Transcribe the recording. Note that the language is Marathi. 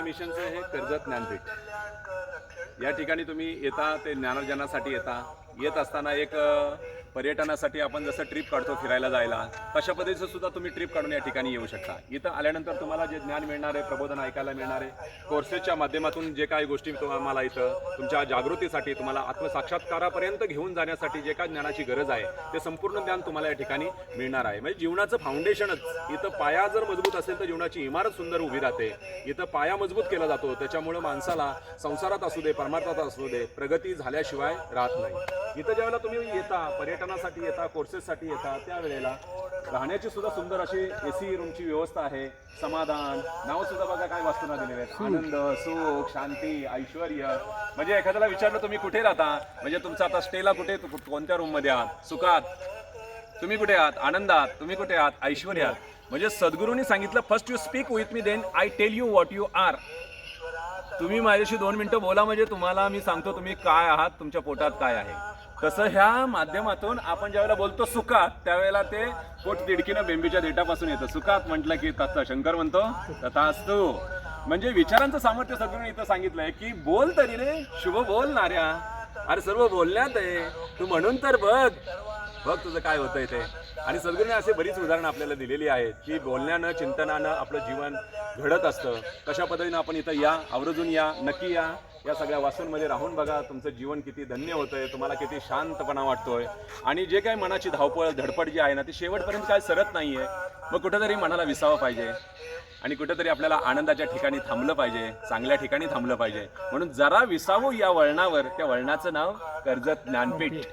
इंडिया मिशनचं हे कर्जत ज्ञानपीठ या ठिकाणी तुम्ही येता ते ज्ञानार्जनासाठी येत असताना एक पर्यटनासाठी आपण जसं ट्रिप काढतो फिरायला जायला तशा पद्धतीचं सुद्धा तुम्ही ट्रिप काढून या ठिकाणी येऊ शकता। इथं आल्यानंतर तुम्हाला जे ज्ञान मिळणार आहे, प्रबोधन ऐकायला मिळणार आहे, कोर्सेसच्या माध्यमातून जे काही गोष्टी तुम्हाला इथं तुमच्या जागृतीसाठी, तुम्हाला आत्मसाक्षात्कारापर्यंत घेऊन जाण्यासाठी जे काय ज्ञानाची गरज आहे ते संपूर्ण ज्ञान तुम्हाला या ठिकाणी मिळणार आहे। म्हणजे जीवनाचं फाउंडेशनच इथं, पाया जर मजबूत असेल तर जीवनाची इमारत सुंदर उभी राहते। इथं पाया मजबूत केला जातो, त्याच्यामुळे माणसाला संसारात असू दे, परमार्थात असू दे, प्रगती झाल्याशिवाय राहत नाही। इथं ज्यावेळेला तुम्ही येता, पर्यटनासाठी येता, कोर्सेससाठी येता, त्यावेळेला राहण्याची सुद्धा सुंदर अशी AC रूमची व्यवस्था आहे। समाधान नाव सुद्धा बघा काय वास्तूंना दिलेले आहेत, आनंद, सुख, शांती, ऐश्वर्य। म्हणजे एखाद्याला विचारलं तुम्ही कुठे राहता, म्हणजे तुमचा आता स्टेला कुठे, कोणत्या रूम मध्ये आहात, सुखात तुम्ही कुठे आहात, आनंदात तुम्ही कुठे आहात, ऐश्वर्यात। म्हणजे सद्गुरूंनी सांगितलं, first you speak with me then I tell you what you are. तुम्ही माझ्याशी 2 मिनिटं बोला, म्हणजे तुम्हाला मी सांगतो तुम्ही काय आहात, तुमच्या पोटात काय आहे। तसं ह्या माध्यमातून आपण ज्यावेळेला बोलतो सुखात, त्यावेळेला ते पोट तिडकीनं बेंबीच्या देठापासून येतं। सुखात म्हटलं की तसं शंकर म्हणतो तथास्तु। म्हणजे विचारांचं सामर्थ्य सगळं इथं सांगितलंय की बोल तरी रे शुभ बोलणाऱ्या, अरे सर्व बोलण्यात आहे, तू म्हणून तर बघ तुझं काय होतंय ते। आणि सद्गुरूंनी असे बरीच उदाहरणं आपल्याला दिलेली आहेत की बोलण्यानं, चिंतनानं आपलं जीवन घडत असतं। कशा पद्धतीनं आपण इथं या, आवर्जून या, नक्की या सगळ्या वास्तूंमध्ये राहून बघा, तुमचं जीवन किती धन्य होतंय, तुम्हाला किती शांतपणा वाटतोय। आणि जे काही मनाची धावपळ धडपड जी आहे ना, ती शेवटपर्यंत काय सरत नाहीये। मग कुठेतरी मनाला विसावं पाहिजे आणि कुठेतरी आपल्याला आनंदाच्या ठिकाणी थांबलं पाहिजे, चांगल्या ठिकाणी थांबलं पाहिजे। म्हणून जरा विसावू या वळणावर, त्या वळणाचं नाव कर्जत ज्ञानपीठ।